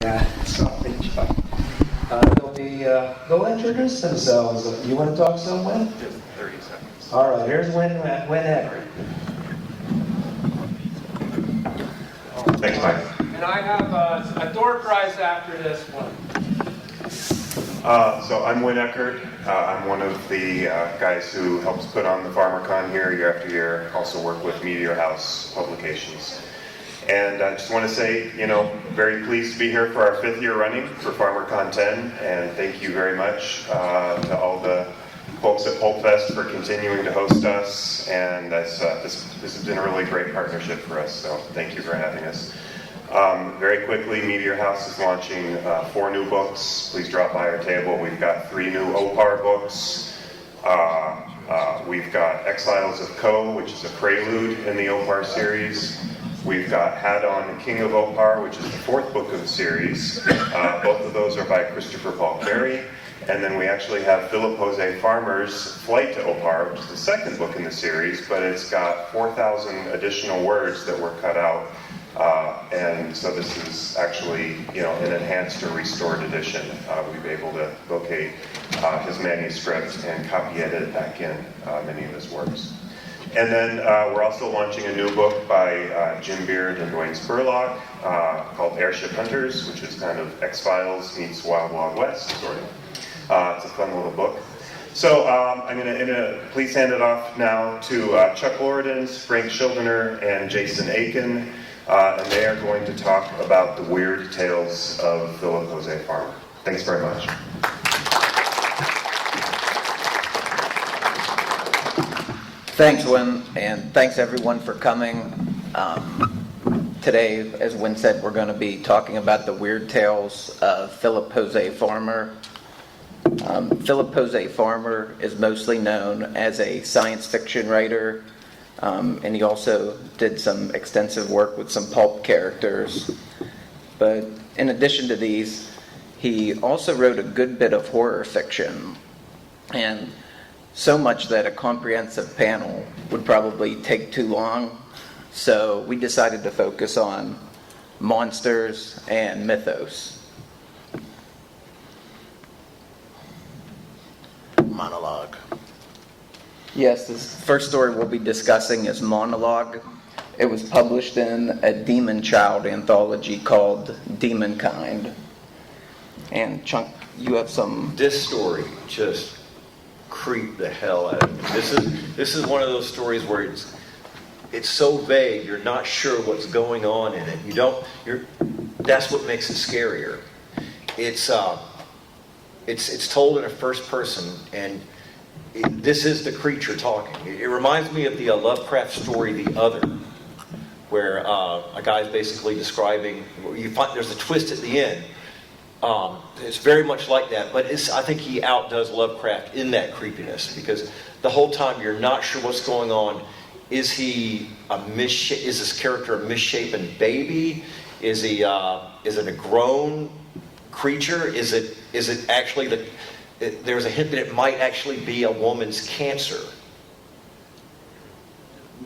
They'll introduce themselves. You want to talk some, Win? Just 30 seconds. All right, here's Win Eckert. Thanks, Mike. And I have a door prize after this one. So I'm Win Eckert. I'm one of the guys who helps put on the FarmerCon here year after year. Also work with Meteor House Publications. And I just want to say, very pleased to be here for our 5th year running for FarmerCon 10. And thank you very much to all the folks at PulpFest for continuing to host us. And this has been a really great partnership for us. So thank you for having us. Very quickly, Meteor House is launching 4 new books. Please drop by our table. We've got 3 new Opar books. We've got Exiles of Ko, which is a prelude in the Opar series. We've got Haddon, King of Opar, which is the 4th book of the series. Both of those are by Christopher Paul Carey. And then we actually have Philip José Farmer's Flight to Opar, which is the 2nd book in the series, but it's got 4,000 additional words that were cut out. And so this is actually, an enhanced or restored edition. We've been able to locate his manuscript and copy edit back in many of his works. And then we're also launching a new book by Jim Beard and Dwayne Spurlock called Airship Hunters, which is kind of X-Files meets Wild Wild West, sort of. It's a fun little book. So I'm going to please hand it off now to Chuck Loridans, Frank Schildiner, and Jason Aiken. And they are going to talk about the weird tales of Philip José Farmer. Thanks very much. Thanks, Win, and thanks everyone for coming. Today, as Win said, we're going to be talking about the weird tales of Philip José Farmer. Philip José Farmer is mostly known as a science fiction writer, and he also did some extensive work with some pulp characters. But in addition to these, he also wrote a good bit of horror fiction, and so much that a comprehensive panel would probably take too long. So we decided to focus on monsters and mythos. Monologue. Yes, this first story we'll be discussing is Monologue. It was published in a Demon Child anthology called Demonkind. And Chunk, you have some... This story just creeped the hell out of me. This is one of those stories where it's so vague, you're not sure what's going on in it. That's what makes it scarier. It's told in a first person, and this is the creature talking. It reminds me of the Lovecraft story, The Other, where a guy's basically describing, you find there's a twist at the end. It's very much like that, but I think he outdoes Lovecraft in that creepiness, because the whole time you're not sure what's going on. Is this character a misshapen baby? Is it a grown creature? Is it actually there's a hint that it might actually be a woman's cancer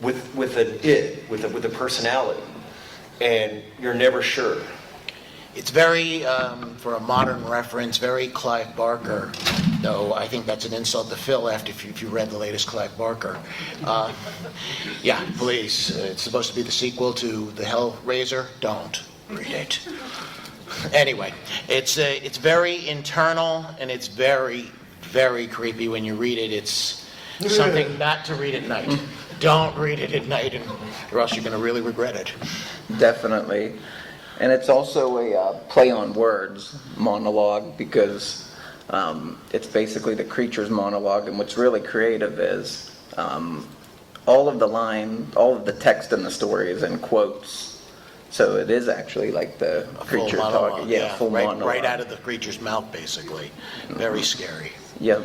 with a personality, and you're never sure. It's very, for a modern reference, very Clive Barker, though I think that's an insult to Phil if you read the latest Clive Barker. Yeah, please. It's supposed to be the sequel to The Hellraiser. Don't read it. Anyway, it's very internal, and it's very, very creepy when you read it. It's something not to read at night. Don't read it at night, or else you're going to really regret it. Definitely. And it's also a play on words, monologue, because it's basically the creature's monologue. And what's really creative is all of the text in the story is in quotes. So it is actually like the creature talking. Yeah, full monologue. Right out of the creature's mouth, basically. Very scary. Yep.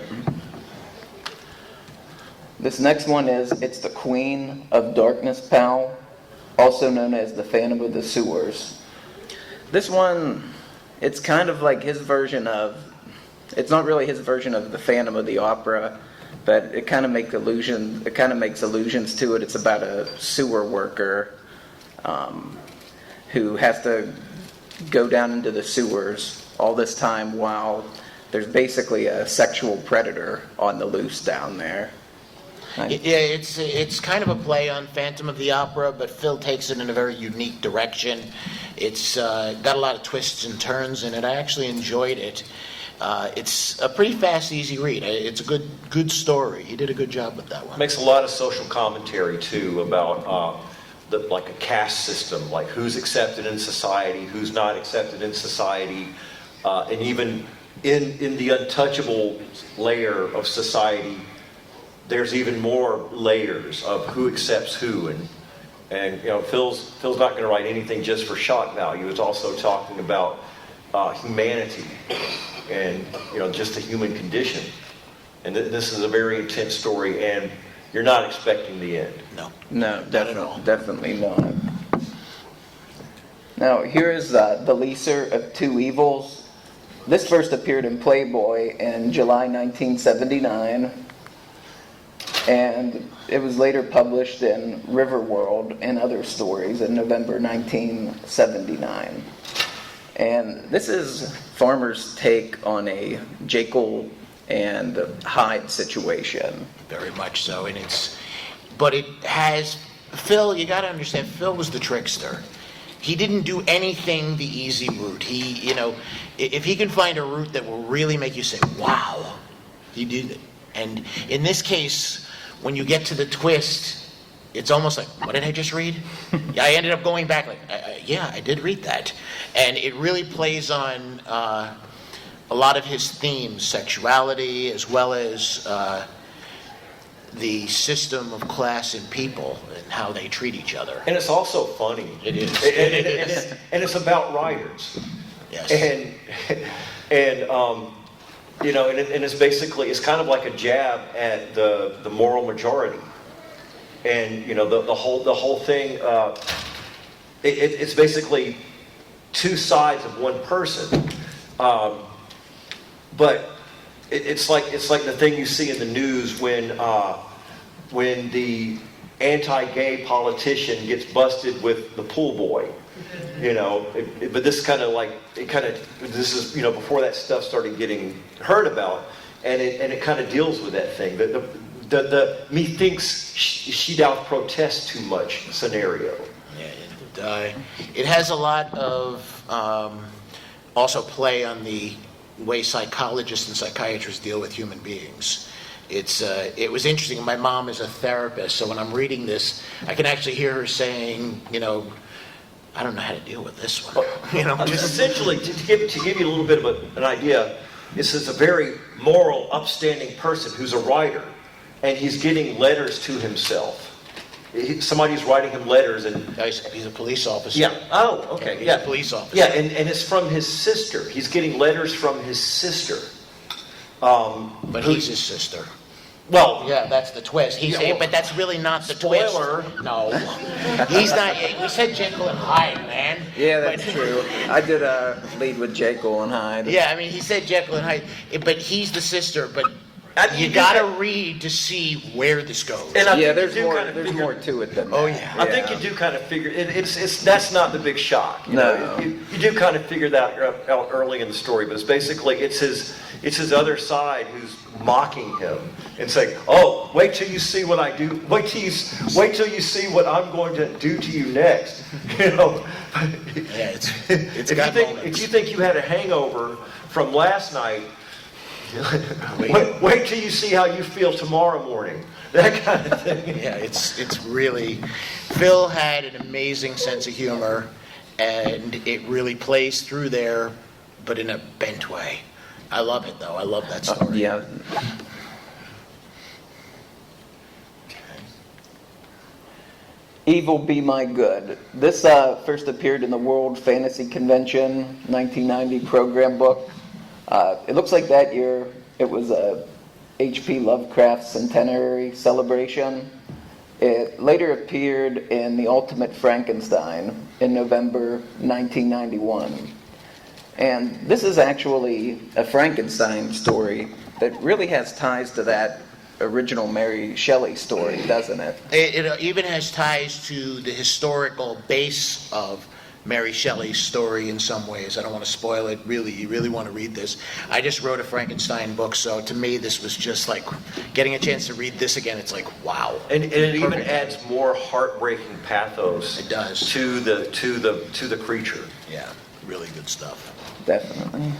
This next one it's the Queen of Darkness Pal, also known as the Phantom of the Sewers. This one, it's kind of like his version of, it's not really his version of the Phantom of the Opera, but it kind of makes allusions to it. It's about a sewer worker who has to go down into the sewers all this time while there's basically a sexual predator on the loose down there. Yeah, it's kind of a play on Phantom of the Opera, but Phil takes it in a very unique direction. It's got a lot of twists and turns in it. I actually enjoyed it. It's a pretty fast, easy read. It's a good story. He did a good job with that one. Makes a lot of social commentary too about like a caste system, like who's accepted in society, who's not accepted in society, and even in the untouchable layer of society, there's even more layers of who accepts who, and Phil's not going to write anything just for shock value. It's also talking about humanity and just the human condition. And this is a very intense story, and you're not expecting the end. No, No, not at all. definitely not. Now, here is the Lesser of Two Evils. This first appeared in Playboy in July 1979. And it was later published in Riverworld and Other Stories in November 1979. And this is Farmer's take on a Jekyll and Hyde situation. Very much so, but it has Phil. You got to understand, Phil was the trickster. He didn't do anything the easy route. If he can find a route that will really make you say, "Wow," he did it. And in this case, when you get to the twist, it's almost like, what did I just read? I ended up going back like, yeah, I did read that. And it really plays on a lot of his themes, sexuality, as well as the system of class and people and how they treat each other. And it's also funny. It is. And it's about writers. Yes. And it's basically, it's kind of like a jab at the moral majority. And the whole thing, it's basically two sides of one person. But it's like the thing you see in the news when the anti-gay politician gets busted with the pool boy. But this this is before that stuff started getting heard about, and it kind of deals with that thing, the methinks she doth protest too much scenario. Yeah, it has a lot of also play on the way psychologists and psychiatrists deal with human beings. It was interesting. My mom is a therapist, so when I'm reading this, I can actually hear her saying, I don't know how to deal with this one. Just essentially, to give you a little bit of an idea, this is a very moral, upstanding person who's a writer, and he's getting letters to himself. Somebody's writing him letters, and he's a police officer. yeah. Oh, okay. He's a police officer. Yeah, and it's from his sister. He's getting letters from his sister. But he's his sister. Well, Yeah, that's the twist. But that's really not the Spoiler. twist. No, he's not. We said Jekyll and Hyde, man. Yeah, that's true. I did lead with Jekyll and Hyde. Yeah, I mean, he said Jekyll and Hyde, but he's the sister. But you do gotta that- read to see where this goes. And I Yeah, think there's you do more. kind of There's figure- more to it than that. Oh, yeah. I think you do kind of figure it's that's not the big shock. No. You do kind of figure that out early in the story, but it's his other side who's mocking him and saying, "Oh, wait till you see what I do. Wait till you see what I'm going to do to you next." Yeah, it's got moments. If you think you had a hangover from last night, wait till you see how you feel tomorrow morning. That kind of thing. Yeah, it's really, Phil had an amazing sense of humor, and it really plays through there, but in a bent way. I love it, though. I love that story. Yeah. Evil Be My Good. This first appeared in the World Fantasy Convention 1990 program book. It looks like that year it was a H.P. Lovecraft centenary celebration. It later appeared in The Ultimate Frankenstein in November 1991. And this is actually a Frankenstein story that really has ties to that original Mary Shelley story, doesn't it? It even has ties to the historical base of Mary Shelley's story in some ways. I don't want to spoil it. Really, you really want to read this. I just wrote a Frankenstein book, so to me this was just like getting a chance to read this again. It's like, wow. And it even Perfect. adds more heartbreaking pathos. It does. To the creature. Yeah, really good stuff. Definitely.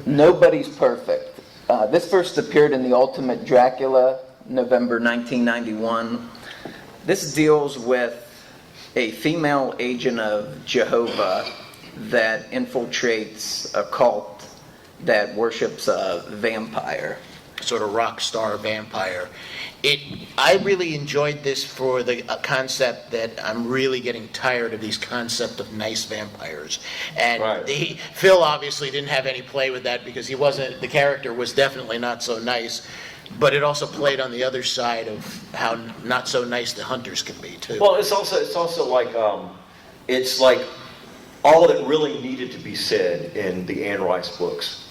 Nobody's Perfect. This first appeared in The Ultimate Dracula, November 1991. This deals with a female agent of Jehovah that infiltrates a cult that worships a vampire. Sort of rock star vampire. I really enjoyed this for the concept that I'm really getting tired of these concept of nice vampires. And Right. Phil obviously didn't have any play with that because the character was definitely not so nice. But it also played on the other side of how not so nice the hunters can be too. Well, it's also like it's like all that really needed to be said in the Anne Rice books.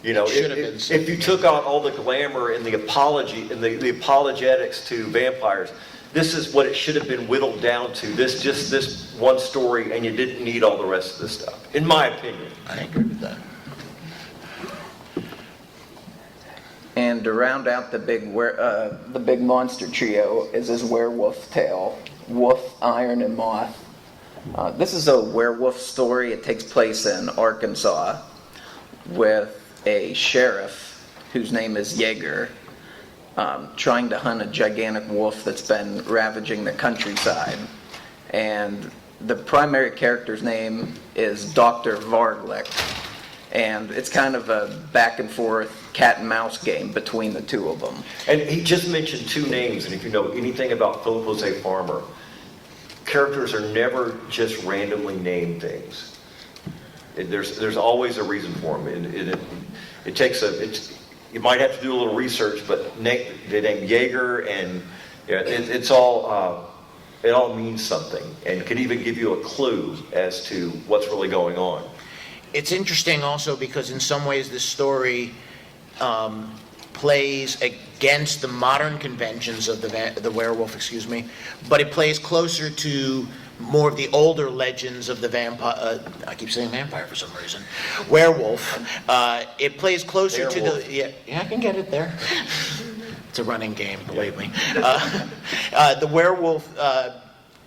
You know, Should have been said. if you took out all the glamour and the apology and the apologetics to vampires, this is what it should have been whittled down to. This one story, and you didn't need all the rest of this stuff, in my opinion. I agree with that. And to round out the big monster trio is his werewolf tale, Wolf, Iron, and Moth. This is a werewolf story. It takes place in Arkansas with a sheriff whose name is Jaeger, trying to hunt a gigantic wolf that's been ravaging the countryside. And the primary character's name is Dr. Varglick. And it's kind of a back and forth cat and mouse game between the two of them. And he just mentioned two names, and if you know anything about Philip José Farmer, characters are never just randomly named things. There's always a reason for them. It takes you might have to do a little research, but the name Jaeger and it all means something, and could even give you a clue as to what's really going on. It's interesting also because in some ways this story plays against the modern conventions of the werewolf, but it plays closer to more of the older legends of the vampire. I keep saying vampire for some reason. Werewolf. It plays closer to the. Yeah, I can get it there. It's a running game, believe me. The werewolf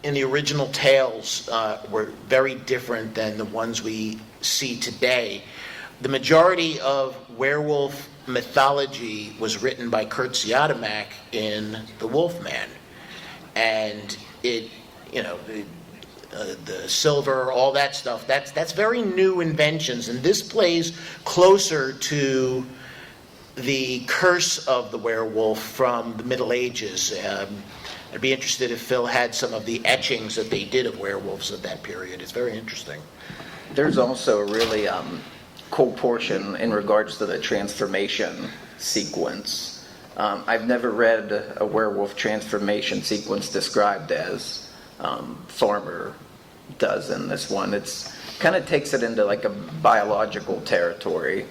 in the original tales were very different than the ones we see today. The majority of werewolf mythology was written by Kurt Siodmak in The Wolfman, and the silver, all that stuff. That's very new inventions, and this plays closer to the curse of the werewolf from the Middle Ages. I'd be interested if Phil had some of the etchings that they did of werewolves of that period. It's very interesting. There's also a really cool portion in regards to the transformation sequence. I've never read a werewolf transformation sequence described as Farmer does in this one. It's kind of takes it into like a biological territory.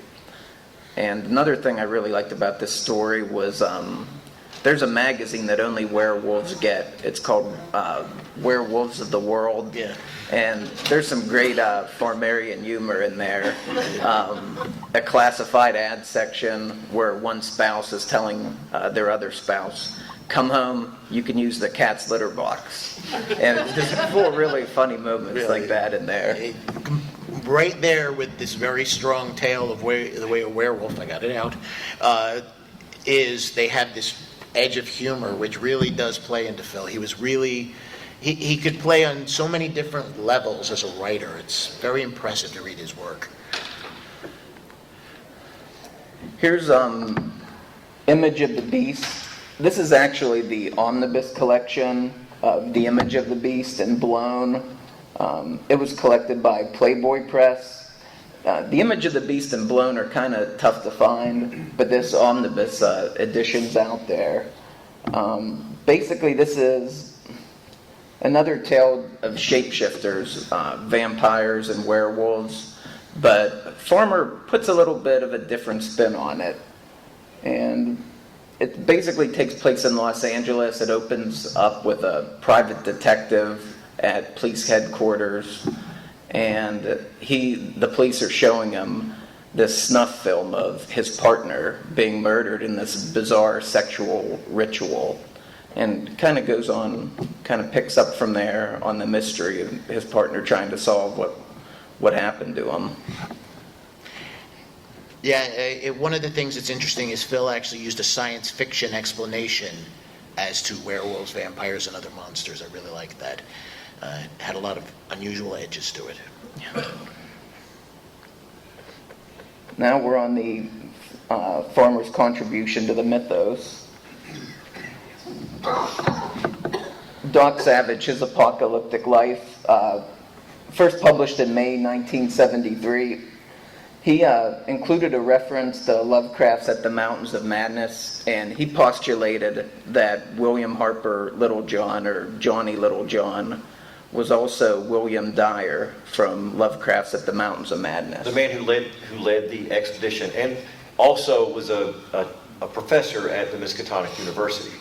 And another thing I really liked about this story was there's a magazine that only werewolves get. It's called Werewolves of the World. Yeah. And there's some great Farmerian humor in there. A classified ad section where one spouse is telling their other spouse, "Come home, you can use the cat's litter box." And it's just full of really funny moments like that in there. Right there with this very strong tale of the way a werewolf, I got it out, is they have this edge of humor, which really does play into Phil. He was really, he could play on so many different levels as a writer. It's very impressive to read his work. Here's Image of the Beast. This is actually the omnibus collection of The Image of the Beast and Blown. It was collected by Playboy Press. The Image of the Beast and Blown are kind of tough to find, but this omnibus edition's out there. Basically, this is another tale of shapeshifters, vampires and werewolves, but Farmer puts a little bit of a different spin on it. And it basically takes place in Los Angeles. It opens up with a private detective at police headquarters, and the police are showing him this snuff film of his partner being murdered in this bizarre sexual ritual, and kind of goes on, kind of picks up from there on the mystery of his partner trying to solve what happened to him. Yeah, one of the things that's interesting is Phil actually used a science fiction explanation as to werewolves, vampires, and other monsters. I really liked that. It had a lot of unusual edges to it. Now we're on the farmer's contribution to the mythos. Doc Savage, His Apocalyptic Life, first published in May 1973. He included a reference to Lovecraft's At the Mountains of Madness, and he postulated that William Harper Littlejohn, or Johnny Littlejohn, was also William Dyer from Lovecraft's At the Mountains of Madness. The man who led the expedition, and also was a professor at the Miskatonic University.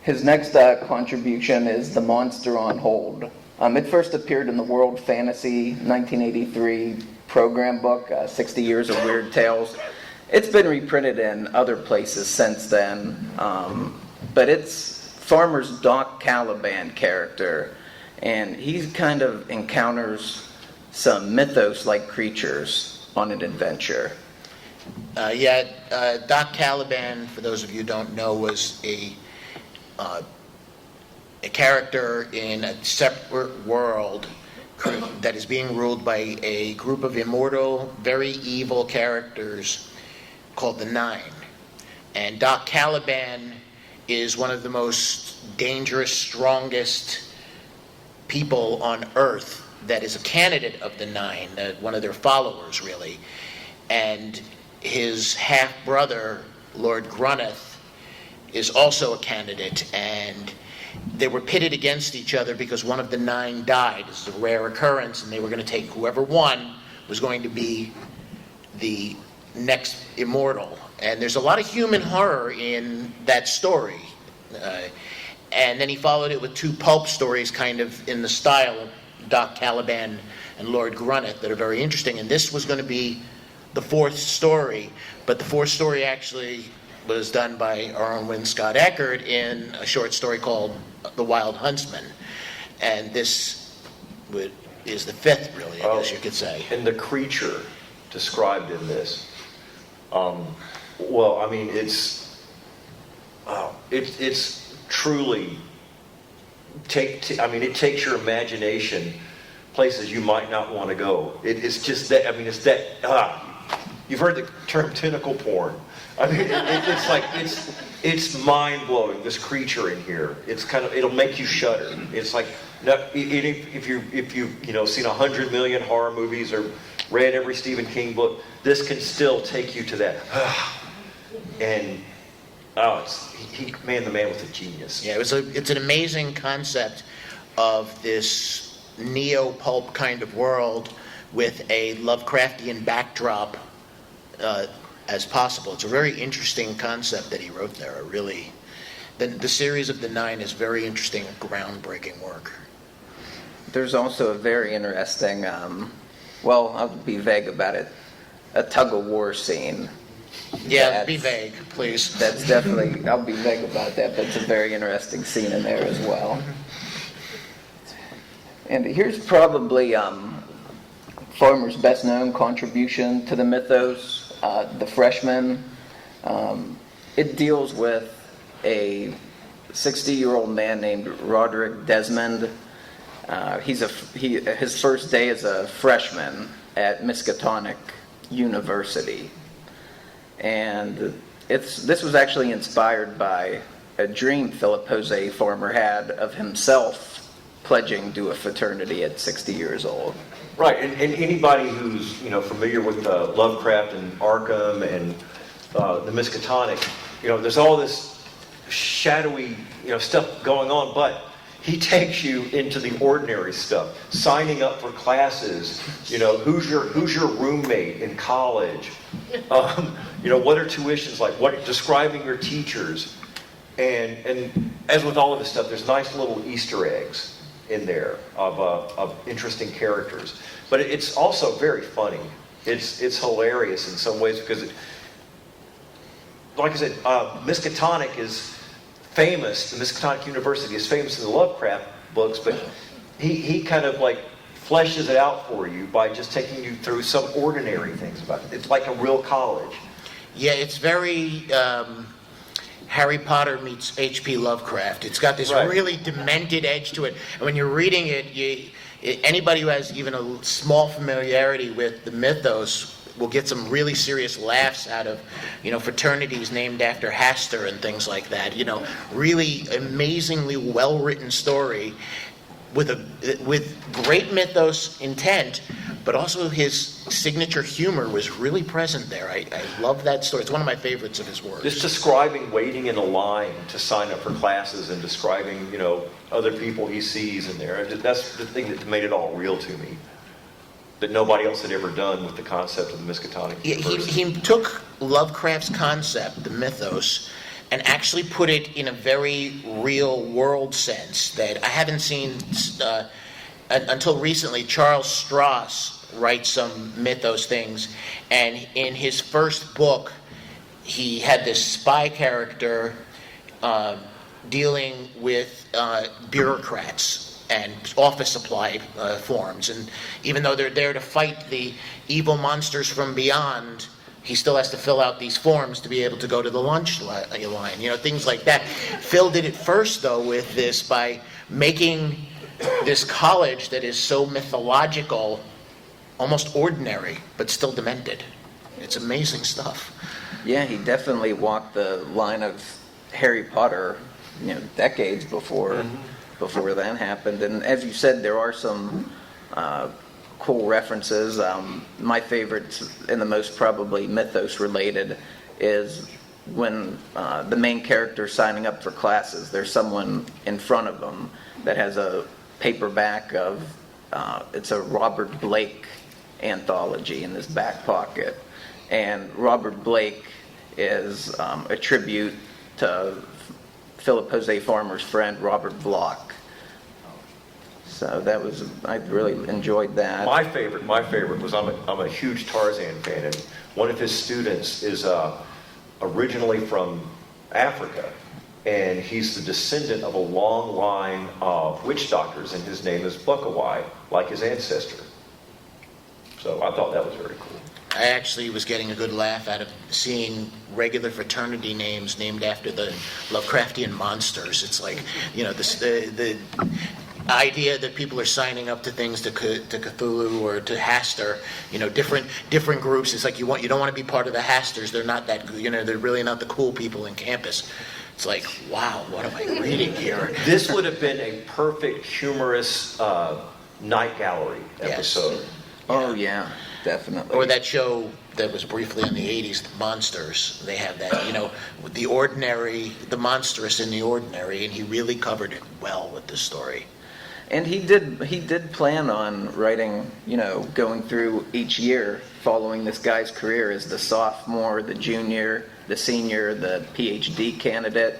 His next contribution is The Monster on Hold. It first appeared in the World Fantasy 1983 program book, 60 Years of Weird Tales. It's been reprinted in other places since then, but it's Farmer's Doc Caliban character, and he kind of encounters some mythos-like creatures on an adventure. Doc Caliban, for those of you who don't know, was a character in a separate world that is being ruled by a group of immortal, very evil characters called the Nine. And Doc Caliban is one of the most dangerous, strongest people on Earth that is a candidate of the Nine, one of their followers, really. And his half-brother, Lord Grunneth, is also a candidate, and they were pitted against each other because one of the Nine died. This is a rare occurrence, and they were going to take whoever won was going to be the next immortal. And there's a lot of human horror in that story. And then he followed it with two pulp stories kind of in the style of Doc Caliban and Lord Grunneth that are very interesting. And this was going to be the fourth story, but the fourth story actually was done by our own Jason Scott Aiken in a short story called The Wild Huntsman. And this is the fifth, really, I guess you could say. And the creature described in this, it's truly, it takes your imagination places you might not want to go. It's just that, you've heard the term tentacle porn. It's mind-blowing, this creature in here. It'll make you shudder. It's like, if you've seen 100 million horror movies or read every Stephen King book, this can still take you to that. And the man was a genius. Yeah, it's an amazing concept of this neo-pulp kind of world with a Lovecraftian backdrop as possible. It's a very interesting concept that he wrote there. The series of the Nine is very interesting, groundbreaking work. There's also a very interesting, I'll be vague about it, a tug-of-war scene. Yeah, be vague, please. That's definitely, I'll be vague about that, but it's a very interesting scene in there as well. And here's probably Farmer's best-known contribution to the mythos, The Freshman. It deals with a 60-year-old man named Roderick Desmond. His first day as a freshman at Miskatonic University. And this was actually inspired by a dream Philip José Farmer had of himself pledging to a fraternity at 60 years old. Right, and anybody who's familiar with Lovecraft and Arkham and the Miskatonic, there's all this shadowy stuff going on, but he takes you into the ordinary stuff, signing up for classes. Who's your roommate in college? What are tuitions like? Describing your teachers. And as with all of this stuff, there's nice little Easter eggs in there of interesting characters. But it's also very funny. It's hilarious in some ways because, like I said, Miskatonic is famous. The Miskatonic University is famous in the Lovecraft books, but he kind of like fleshes it out for you by just taking you through some ordinary things about it. It's like a real college. Yeah, it's very Harry Potter meets H.P. Lovecraft. It's got this Right. really demented edge to it. And when you're reading it, anybody who has even a small familiarity with the mythos will get some really serious laughs out of, fraternities named after Hastur and things like that. Really amazingly well-written story with great mythos intent, but also his signature humor was really present there. I love that story. It's one of my favorites of his works. Just describing waiting in a line to sign up for classes and describing, other people he sees in there. That's the thing that made it all real to me. That nobody else had ever done with the concept of the Miskatonic University. He took Lovecraft's concept, the mythos, and actually put it in a very real world sense that I haven't seen until recently. Charles Stross writes some mythos things, and in his first book, he had this spy character dealing with bureaucrats and office supply forms, and even though they're there to fight the evil monsters from beyond, he still has to fill out these forms to be able to go to the lunch line, things like that. Phil did it first, though, with this by making this college that is so mythological, almost ordinary, but still demented. It's amazing stuff. Yeah, he definitely walked the line of Harry Potter, decades before that happened. And as you said, there are some cool references. My favorite and the most probably mythos related is when the main character is signing up for classes. There's someone in front of them that has a paperback of it's a Robert Blake anthology in his back pocket, and Robert Blake is a tribute to Philip José Farmer's friend Robert Bloch. So I really enjoyed that. My favorite was I'm a huge Tarzan fan, and one of his students is originally from Africa, and he's the descendant of a long line of witch doctors, and his name is Buckawai, like his ancestor. So I thought that was very cool. I actually was getting a good laugh out of seeing regular fraternity names named after the Lovecraftian monsters. It's like, the idea that people are signing up to things to Cthulhu or to Hastur, different groups. It's like you don't want to be part of the Hasturs. They're not that, they're really not the cool people in campus. It's like, wow, what am I reading here? This would have been a perfect humorous night gallery episode. Yes. Oh yeah, definitely. Or that show that was briefly in the 80s, The Monsters. They have that, with the ordinary, the monstrous in the ordinary, and he really covered it well with this story. And he did plan on writing, going through each year, following this guy's career as the sophomore, the junior, the senior, the PhD candidate.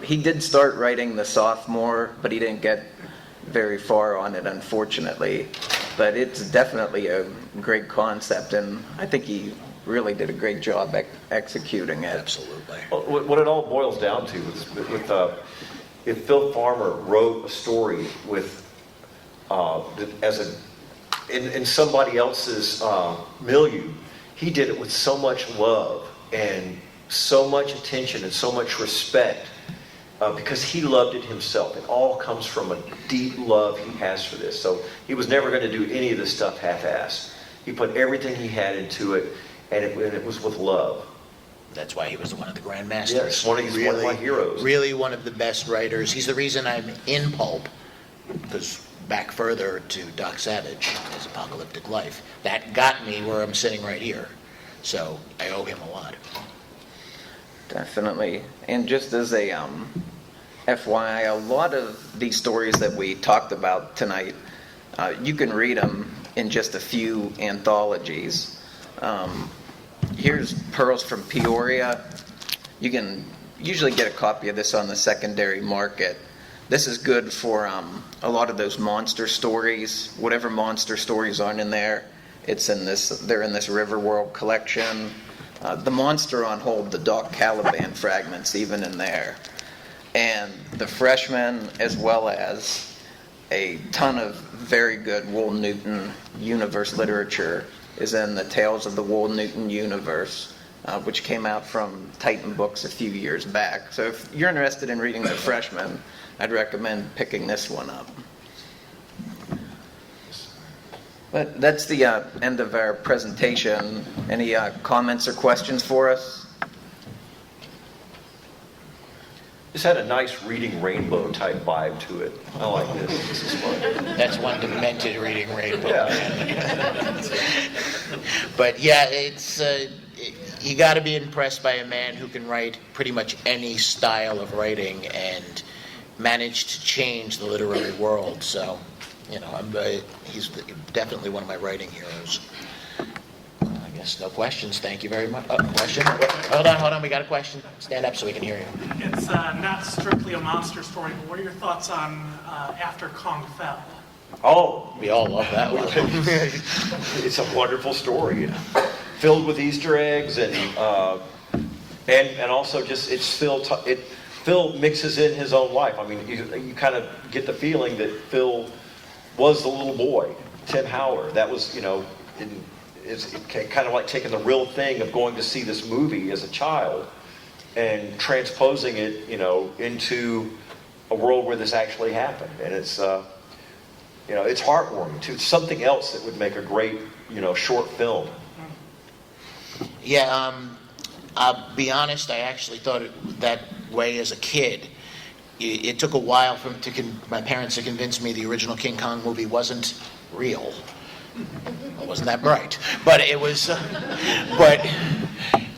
He did start writing the sophomore, but he didn't get very far on it, unfortunately. But it's definitely a great concept, and I think he really did a great job executing it. Absolutely. Well, what it all boils down to is if Phil Farmer wrote a story with in somebody else's milieu, he did it with so much love and so much attention and so much respect because he loved it himself. It all comes from a deep love he has for this. So he was never going to do any of this stuff half-assed. He put everything he had into it, and it was with love. That's why he was one of the Grand Masters. Yes, he's one of my heroes. Really one of the best writers. He's the reason I'm in pulp, because back further to Doc Savage, his Apocalyptic Life. That got me where I'm sitting right here. So I owe him a lot. Definitely. And just as a FYI, a lot of these stories that we talked about tonight, you can read them in just a few anthologies. Here's Pearls from Peoria. You can usually get a copy of this on the secondary market. This is good for a lot of those monster stories. Whatever monster stories aren't in there, it's in this. They're in this Riverworld collection. The monster on hold, the Doc Caliban fragments, even in there, and the Freshman, as well as a ton of very good Wool Newton universe literature, is in the Tales of the Wool Newton Universe, which came out from Titan Books a few years back. So if you're interested in reading the Freshman, I'd recommend picking this one up. But that's the end of our presentation. Any comments or questions for us? This had a nice Reading Rainbow type vibe to it. I like this. This is fun. That's one demented Reading Rainbow. Yeah. But yeah, it's you got to be impressed by a man who can write pretty much any style of writing and manage to change the literary world. So, you know, he's definitely one of my writing heroes. I guess no questions. Thank you very much. Question? Hold on. We got a question. Stand up so we can hear you. It's not strictly a monster story, but what are your thoughts on After Kong Fell? Oh, We all love that one. it's a wonderful story, filled with Easter eggs and also just it's Phil mixes in his own life. I mean, you kind of get the feeling that Phil was the little boy, Tim Howard. That was, you know, it's kind of like taking the real thing of going to see this movie as a child and transposing it, you know, into a world where this actually happened. And it's, you know, it's heartwarming too. It's something else that would make a great, you know, short film. Yeah, I'll be honest, I actually thought it that way as a kid. It took a while for my parents to convince me the original King Kong movie wasn't real. I wasn't that bright. But it was,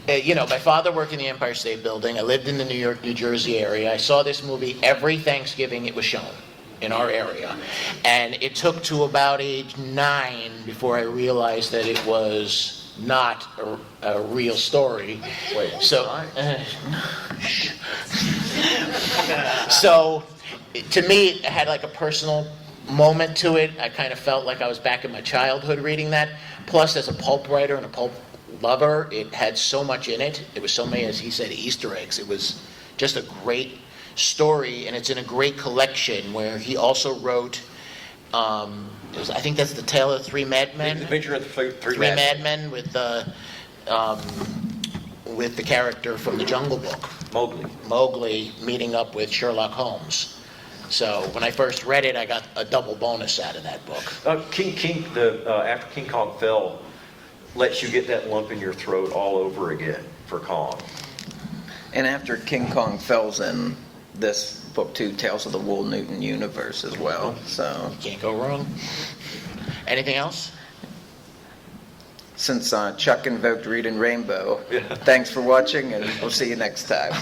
you know, my father worked in the Empire State Building. I lived in the New York, New Jersey area. I saw this movie every Thanksgiving it was shown in our area. And it took to about age 9 before I realized that it was not a real story. Wait, so, so to me, it had like a personal moment to it. I kind of felt like I was back in my childhood reading that. Plus, as a pulp writer and a pulp lover, it had so much in it. It was so many, as he said, Easter eggs. It was just a great story, and it's in a great collection where he also wrote, I think that's The Tale of Three Madmen. The Adventure of the Three Madmen with the character from the Jungle Book, Mowgli meeting up with Sherlock Holmes. So when I first read it, I got a double bonus out of that book. After King Kong Fell lets you get that lump in your throat all over again for Kong. And after King Kong Fell's in this book too, Tales of the Wool Newton Universe as well. So You can't go wrong. Anything else? since Chuck invoked Reading Rainbow, thanks for watching, and we'll see you next time.